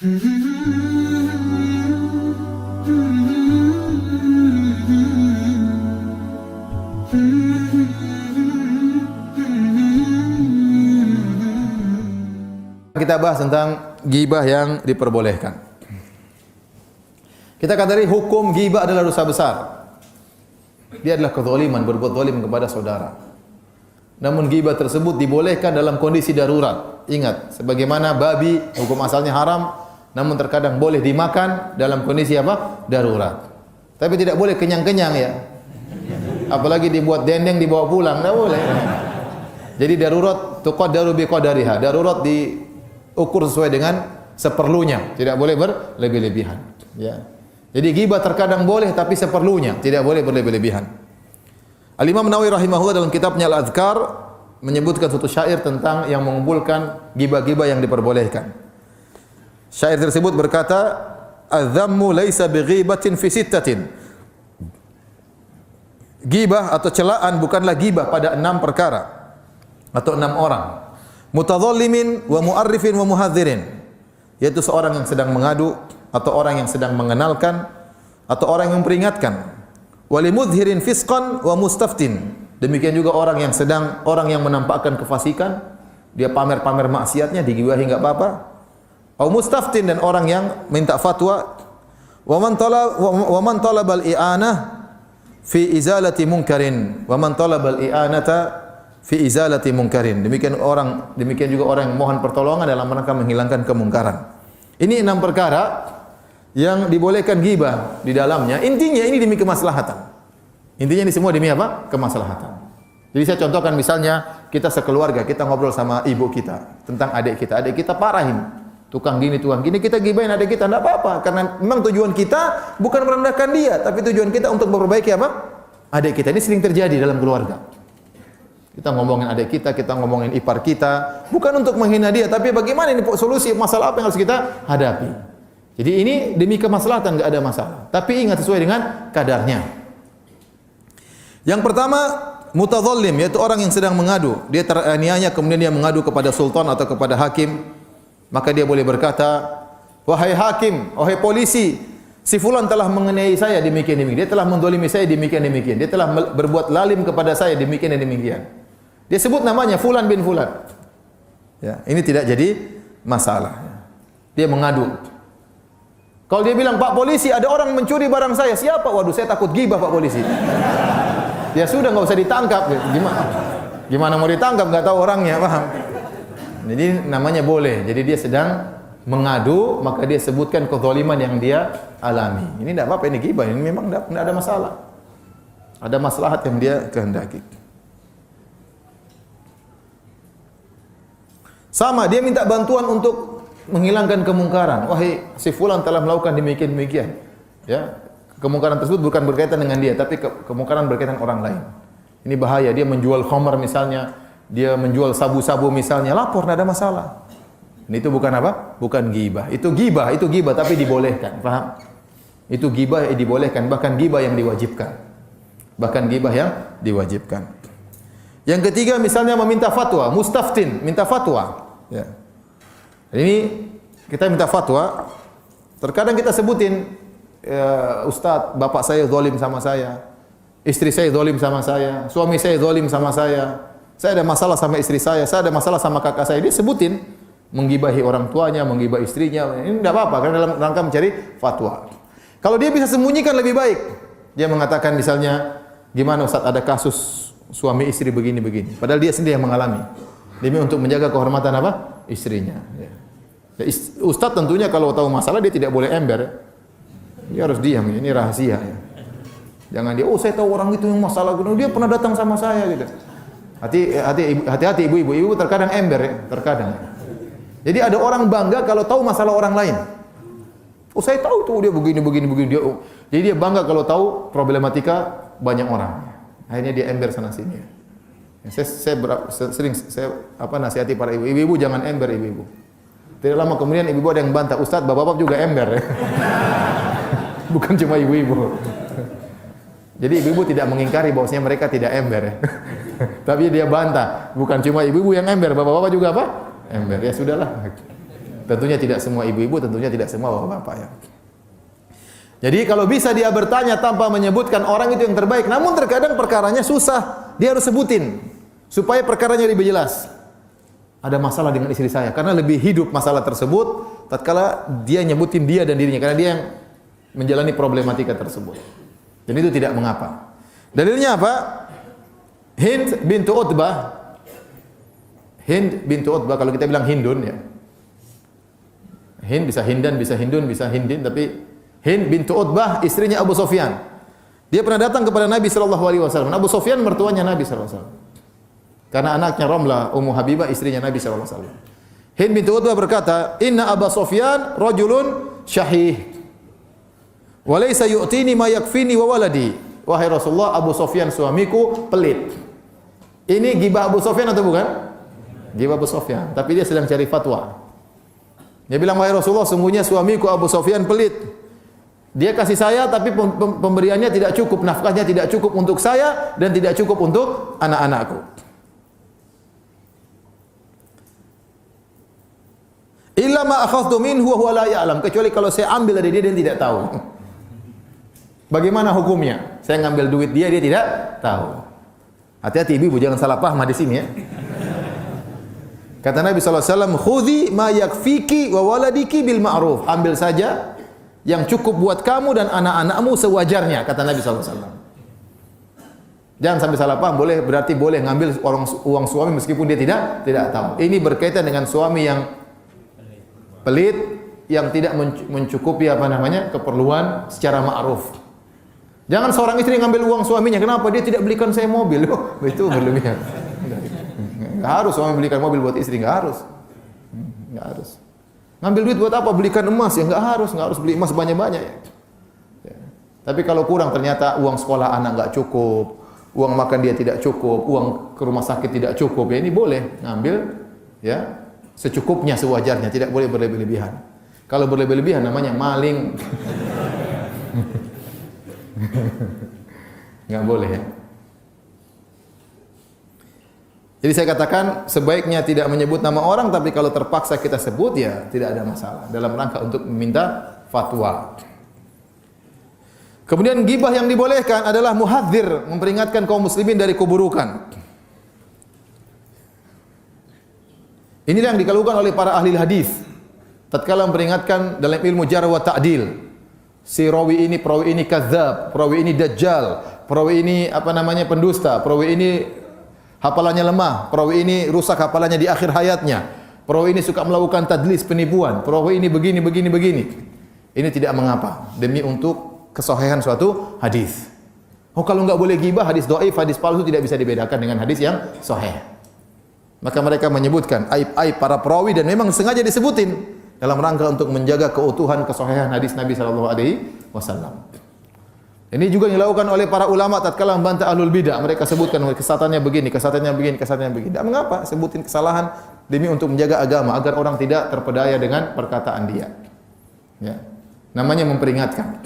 Kita bahas tentang ghibah yang diperbolehkan. Kita katakan hukum ghibah adalah dosa besar. Dia adalah kezaliman, berbuat zalim kepada saudara. Namun ghibah tersebut dibolehkan dalam kondisi darurat. Ingat, sebagaimana babi hukum asalnya haram, namun terkadang boleh dimakan dalam kondisi apa? Darurat. Tapi tidak boleh kenyang-kenyang ya. Apalagi dibuat dendeng dibawa pulang, tidak boleh. Jadi darurat tuqaddaru biqadariha. Darurat diukur sesuai dengan seperlunya, tidak boleh berlebih-lebihan. Ya. Jadi ghibah terkadang boleh tapi seperlunya, tidak boleh berlebih-lebihan. Al-Imam Nawawi rahimahullah dalam kitabnya Al-Adhkar menyebutkan suatu syair tentang yang mengumpulkan ghibah-ghibah yang diperbolehkan. Syair tersebut berkata, "Adz-dzammu laisa bighibatin fi sittatin." Ghibah atau celaan bukanlah ghibah pada 6 perkara atau 6 orang. Mutadzallimin wa mu'arrifin wa muhadzirin, yaitu seorang yang sedang mengadu atau orang yang sedang mengenalkan atau orang yang memperingatkan. Walimudhirin fisqan wa mustaftin, demikian juga orang yang menampakkan kefasikan, dia pamer-pamer maksiatnya digibahi enggak apa-apa. Au mustaftin, dan orang yang minta fatwa. Wa man talabal i'anah fi izalati munkarin, wa man talabal i'anata fi izalati munkarin. Demikian juga orang yang mohon pertolongan dalam rangka menghilangkan kemungkaran. Ini 6 perkara yang dibolehkan ghibah di dalamnya. Intinya ini demi kemaslahatan. Intinya ini semua demi apa? Kemaslahatan. Jadi saya contohkan misalnya kita sekeluarga, kita ngobrol sama ibu kita tentang adik kita. Adik kita parahin, tukang gini, kita gibahin adik kita, enggak apa-apa. Karena memang tujuan kita bukan merendahkan dia, tapi tujuan kita untuk memperbaiki apa? Adik kita. Ini sering terjadi dalam keluarga. Kita ngomongin adik kita ngomongin ipar kita, bukan untuk menghina dia, tapi bagaimana ini solusi masalah apa yang harus kita hadapi. Jadi ini demi kemaslahatan, enggak ada masalah. Tapi ingat sesuai dengan kadarnya. Yang pertama, mutadzallim, yaitu orang yang sedang mengadu. Dia teraniaya kemudian dia mengadu kepada sultan atau kepada hakim. Maka dia boleh berkata, "Wahai hakim, wahai polisi, si fulan telah menganiaya saya demikian-demikian. Dia telah menzalimi saya demikian-demikian. Dia telah berbuat lalim kepada saya demikian dan demikian." Dia sebut namanya fulan bin fulan. Ya, ini tidak jadi masalah. Dia mengadu. Kalau dia bilang, "Pak polisi, ada orang mencuri barang saya." Siapa? Waduh, saya takut ghibah Pak polisi. Ya sudah, enggak usah ditangkap. Gimana mau ditangkap, enggak tahu orangnya, paham? Jadi namanya boleh. Jadi dia sedang mengadu, maka dia sebutkan kezaliman yang dia alami. Ini tidak apa-apa, ini ghibah. Ini memang tidak ada masalah. Ada maslahat yang dia kehendaki. Sama, dia minta bantuan untuk menghilangkan kemungkaran. Wahai si fulan telah melakukan demikian-demikian. Ya, kemungkaran tersebut bukan berkaitan dengan dia, tapi kemungkaran berkaitan orang lain. Ini bahaya. Dia menjual khamar misalnya, dia menjual sabu-sabu misalnya, lapor, tidak ada masalah. Ini itu bukan apa? Bukan ghibah. Itu ghibah tapi dibolehkan. Paham? Itu ghibah yang dibolehkan, bahkan ghibah yang diwajibkan. Yang ketiga misalnya meminta fatwa, mustaftin, minta fatwa. Ya. Ini kita minta fatwa, terkadang kita sebutin, Ustaz, bapak saya zalim sama saya, istri saya zalim sama saya, suami saya zalim sama saya ada masalah sama istri saya ada masalah sama kakak saya. Dia sebutin, menggibahi orang tuanya, menggibahi istrinya. Ini tidak apa-apa, karena dalam rangka mencari fatwa. Kalau dia bisa sembunyikan lebih baik. Dia mengatakan misalnya, gimana Ustaz, ada kasus suami istri begini-begini. Padahal dia sendiri yang mengalami. Demi untuk menjaga kehormatan apa? Istrinya. Ya. Ustaz tentunya kalau tahu masalah dia tidak boleh ember. Dia harus diam. Ini rahasia. Ya. Jangan dia, saya tahu orang itu yang masalah, dia pernah datang sama saya gitu. Hati-hati ibu-ibu terkadang ember ya, terkadang. Jadi ada orang bangga kalau tahu masalah orang lain. Saya tahu tuh dia begini dia. Jadi dia bangga kalau tahu problematika banyak orang. Akhirnya dia ember sana sini. Saya sering nasihati para ibu-ibu jangan ember ibu-ibu. Tidak lama kemudian ibu-ibu ada yang bantah, Ustaz, bapak-bapak juga ember ya. Bukan cuma ibu-ibu. Jadi ibu-ibu tidak mengingkari bahwasanya mereka tidak ember ya. Tapi dia bantah, bukan cuma ibu-ibu yang ember, bapak-bapak juga apa? Ember. Ya sudahlah. Tentunya tidak semua ibu-ibu, tentunya tidak semua bapak-bapak ya. Jadi kalau bisa dia bertanya tanpa menyebutkan orang itu yang terbaik, namun terkadang perkaranya susah, dia harus sebutin supaya perkaranya lebih jelas. Ada masalah dengan istri saya karena lebih hidup masalah tersebut tatkala dia nyebutin dia dan dirinya karena dia yang menjalani problematika tersebut. Dan itu tidak mengapa. Dalilnya apa? Hind bintu Utbah. Hind bintu Utbah, kalau kita bilang Hindun ya. Hind bisa Hindan, bisa Hindun, bisa Hindin, tapi Hind bintu Utbah istrinya Abu Sufyan. Dia pernah datang kepada Nabi sallallahu alaihi wasallam. Abu Sufyan mertuanya Nabi sallallahu alaihi wasallam. Karena anaknya Ramlah Ummu Habibah istrinya Nabi sallallahu alaihi wasallam. Hind bintu Utbah berkata, "Inna Abu Sufyan rajulun syahih. Wa laysa yu'tini ma yakfini wa waladi." Wahai Rasulullah, Abu Sufyan suamiku pelit. Ini gibah Abu Sufyan atau bukan? Gibah Abu Sufyan, tapi dia sedang cari fatwa. Dia bilang, "Wahai Rasulullah, sungguhnya suamiku Abu Sufyan pelit. Dia kasih saya tapi pemberiannya tidak cukup, nafkahnya tidak cukup untuk saya dan tidak cukup untuk anak-anakku." Illa ma akhadtu minhu wa huwa la ya'lam, kecuali kalau saya ambil dari dia dan tidak tahu. Bagaimana hukumnya? Saya ngambil duit dia tidak tahu. Hati-hati ibu, jangan salah paham di sini ya. Kata Nabi sallallahu alaihi wasallam, "Khudhi ma yakfiki wa waladiki bil ma'ruf." Ambil saja yang cukup buat kamu dan anak-anakmu sewajarnya, kata Nabi sallallahu alaihi wasallam. Jangan sampai salah paham, berarti boleh ngambil uang suami meskipun dia tidak tahu. Ini berkaitan dengan suami yang pelit, yang tidak mencukupi keperluan secara ma'ruf. Jangan seorang istri ngambil uang suaminya, kenapa? Dia tidak belikan saya mobil. Oh, itu berlebihan. Enggak harus suami belikan mobil buat istri, enggak harus. Enggak harus. Ngambil duit buat apa? Belikan emas ya? Enggak harus beli emas banyak-banyak ya. Tapi kalau kurang ternyata uang sekolah anak enggak cukup, uang makan dia tidak cukup, uang ke rumah sakit tidak cukup, ya ini boleh ngambil ya secukupnya, sewajarnya, tidak boleh berlebih-lebihan. Kalau berlebih-lebihan namanya maling. Enggak boleh ya. Jadi saya katakan sebaiknya tidak menyebut nama orang, tapi kalau terpaksa kita sebut ya tidak ada masalah dalam rangka untuk meminta fatwa. Kemudian ghibah yang dibolehkan adalah muhadzir, memperingatkan kaum muslimin dari keburukan. Inilah yang dikeluhkan oleh para ahli hadis tatkala memperingatkan dalam ilmu jarh wa ta'dil. Si rawi ini kadzdzab, perawi ini dajjal, perawi ini pendusta, perawi ini hafalannya lemah, perawi ini rusak hafalannya di akhir hayatnya, perawi ini suka melakukan tadlis, penipuan, perawi ini begini. Ini tidak mengapa demi untuk kesahihan suatu hadis. Oh, kalau enggak boleh ghibah, hadis dhaif, hadis palsu tidak bisa dibedakan dengan hadis yang sahih. Maka mereka menyebutkan aib-aib para perawi dan memang sengaja disebutin dalam rangka untuk menjaga keutuhan kesahihan hadis Nabi sallallahu alaihi wasallam. Ini juga yang dilakukan oleh para ulama tatkala membantah ahlul bidah. Mereka sebutkan kesatannya begini. Tidak mengapa sebutin kesalahan demi untuk menjaga agama agar orang tidak terpedaya dengan perkataan dia. Ya. Namanya memperingatkan.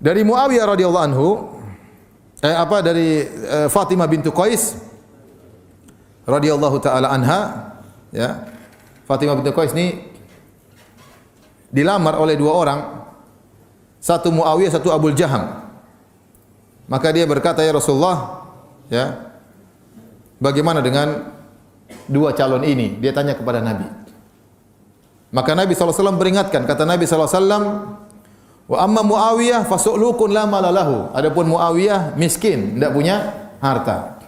Dari Muawiyah radhiyallahu anhu, dari Fatimah bintu Qais radhiyallahu taala anha, ya. Fatimah bintu Qais ini dilamar oleh dua orang, satu Muawiyah, satu Abu Jaham. Maka dia berkata, "Ya Rasulullah, ya, bagaimana dengan dua calon ini?" Dia tanya kepada Nabi. Maka Nabi SAW peringatkan, kata Nabi SAW, "Wa amma Muawiyah fasu'lukun la malalahu." Adapun Muawiyah miskin, tidak punya harta.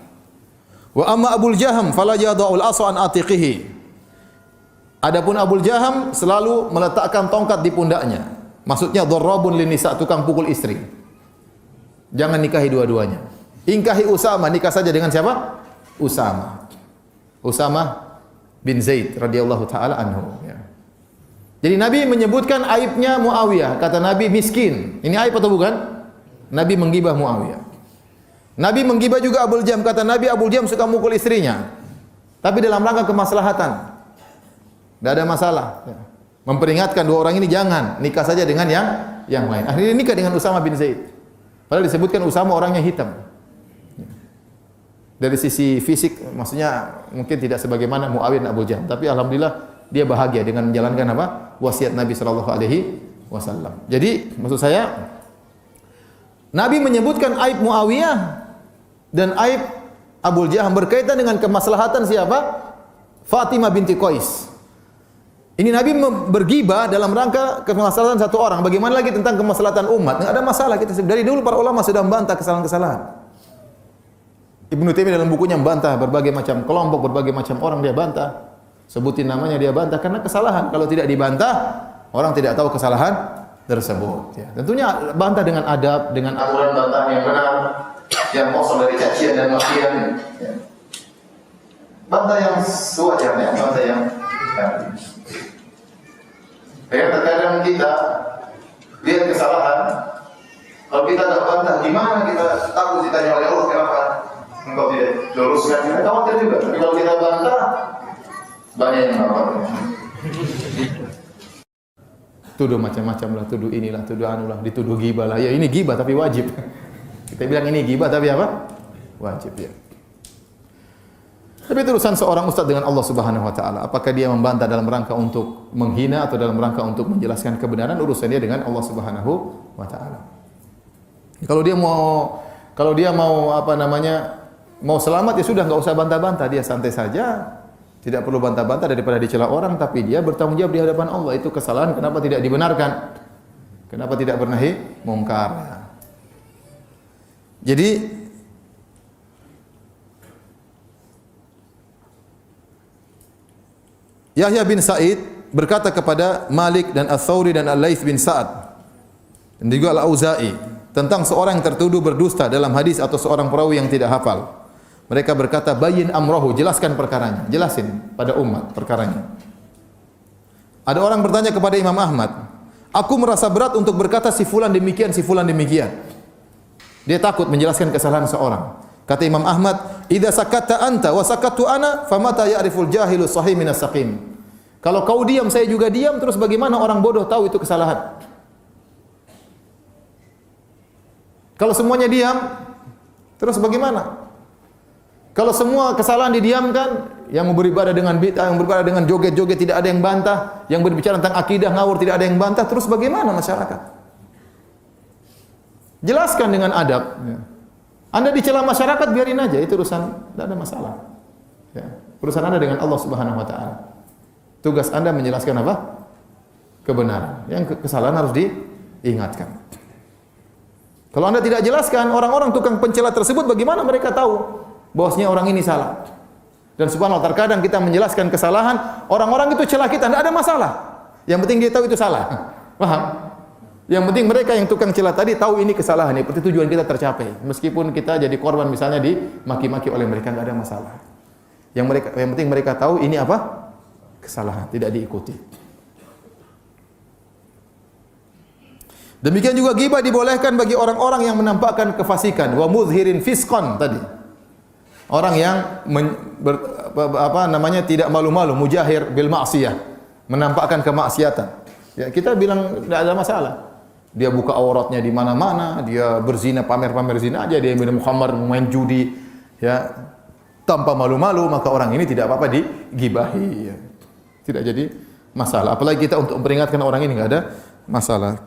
"Wa amma Abu Jaham fala yada'ul asa an atiqihi." Adapun Abu Jaham selalu meletakkan tongkat di pundaknya. Maksudnya dharrabun linisa, tukang pukul istri. Jangan nikahi dua-duanya. Ingkahi Usama, nikah saja dengan siapa? Usama bin Zaid radhiyallahu taala anhu, ya. Jadi Nabi menyebutkan aibnya Muawiyah, kata Nabi miskin. Ini aib atau bukan? Nabi menggibah Muawiyah. Nabi menggibah juga Abu Jaham, kata Nabi Abu Jaham suka mukul istrinya. Tapi dalam rangka kemaslahatan. Tidak ada masalah. Memperingatkan dua orang ini jangan nikah saja dengan yang lain. Akhirnya nikah dengan Usama bin Zaid. Padahal disebutkan Usama orangnya hitam. Dari sisi fisik, maksudnya mungkin tidak sebagaimana Muawiyah dan Abu Jaham. Tapi alhamdulillah dia bahagia dengan menjalankan apa? Wasiat Nabi sallallahu alaihi wasallam. Jadi maksud saya Nabi menyebutkan aib Muawiyah dan aib Abu Jaham berkaitan dengan kemaslahatan siapa? Fatimah binti Qais. Ini Nabi bergibah dalam rangka kemaslahatan satu orang. Bagaimana lagi tentang kemaslahatan umat? Enggak ada masalah, kita dari dulu para ulama sudah membantah kesalahan-kesalahan. Ibnu Taimiyah dalam bukunya membantah berbagai macam kelompok, berbagai macam orang dia bantah. Sebutin namanya dia bantah karena kesalahan. Kalau tidak dibantah, orang tidak tahu kesalahan tersebut. Ya. Tentunya bantah dengan adab, dengan aturan bantahan yang benar, yang kosong dari cacian dan makian. Ya. Bantah yang sewajarnya, bantah yang ya, terkadang kita lihat kesalahan, kalau kita tidak bantah, gimana kita takut ditanya oleh Allah kenapa engkau tidak luruskan? Kita khawatir juga. Tapi kalau kita bantah, banyak yang khawatir. Tuduh macam-macam lah, tuduh inilah, tuduh anulah, dituduh ghibah lah. Ya ini ghibah tapi wajib. Kita bilang ini ghibah tapi apa? Wajib ya. Tapi itu urusan seorang ustaz dengan Allah Subhanahu wa taala. Apakah dia membantah dalam rangka untuk menghina atau dalam rangka untuk menjelaskan kebenaran, urusan dia dengan Allah Subhanahu wa taala. Kalau dia mau apa namanya? Mau selamat ya sudah, enggak usah bantah-bantah, dia santai saja. Tidak perlu bantah-bantah daripada dicela orang, tapi dia bertanggung jawab di hadapan Allah. Itu kesalahan, kenapa tidak dibenarkan? Kenapa tidak bernahi mungkar? Jadi Yahya bin Sa'id berkata kepada Malik dan Ats-Tsauri dan Al-Laits bin Sa'ad dan juga Al-Auza'i tentang seorang yang tertuduh berdusta dalam hadis atau seorang perawi yang tidak hafal. Mereka berkata, "Bayyin amrahu," jelaskan perkaranya, jelasin pada umat perkaranya. Ada orang bertanya kepada Imam Ahmad, "Aku merasa berat untuk berkata si fulan demikian, si fulan demikian." Dia takut menjelaskan kesalahan seorang. Kata Imam Ahmad, "Idza sakatta anta wa sakattu ana, famata ya'riful jahilu sahih minas saqim." Kalau kau diam, saya juga diam, terus bagaimana orang bodoh tahu itu kesalahan? Kalau semuanya diam, terus bagaimana? Kalau semua kesalahan didiamkan, yang beribadah dengan bid'ah, yang beribadah dengan joget-joget tidak ada yang bantah, yang berbicara tentang akidah ngawur tidak ada yang bantah, terus bagaimana masyarakat? Jelaskan dengan adab. Anda dicela masyarakat, biarin aja, itu urusan, tidak ada masalah. Ya. Urusan Anda dengan Allah Subhanahu wa taala. Tugas Anda menjelaskan apa? Kebenaran. Yang kesalahan harus diingatkan. Kalau Anda tidak jelaskan, orang-orang tukang pencela tersebut bagaimana mereka tahu bahwasanya orang ini salah? Dan subhanallah, terkadang kita menjelaskan kesalahan, orang-orang itu celah kita, tidak ada masalah. Yang penting dia tahu itu salah. Paham? Yang penting mereka yang tukang celah tadi tahu ini kesalahan, berarti tujuan kita tercapai. Meskipun kita jadi korban misalnya dimaki-maki oleh mereka, enggak ada masalah. Yang penting mereka tahu ini apa? Kesalahan, tidak diikuti. Demikian juga ghibah dibolehkan bagi orang-orang yang menampakkan kefasikan, wa muzhirin fisqan tadi. Orang yang tidak malu-malu, mujahir bil ma'siyah, menampakkan kemaksiatan. Ya, kita bilang tidak ada masalah. Dia buka auratnya di mana-mana, dia berzina, pamer-pamer zina aja, dia minum khamar, main judi, ya, tanpa malu-malu, maka orang ini tidak apa-apa digibahi, ya. Tidak jadi masalah. Apalagi kita untuk memperingatkan orang ini enggak ada masalah.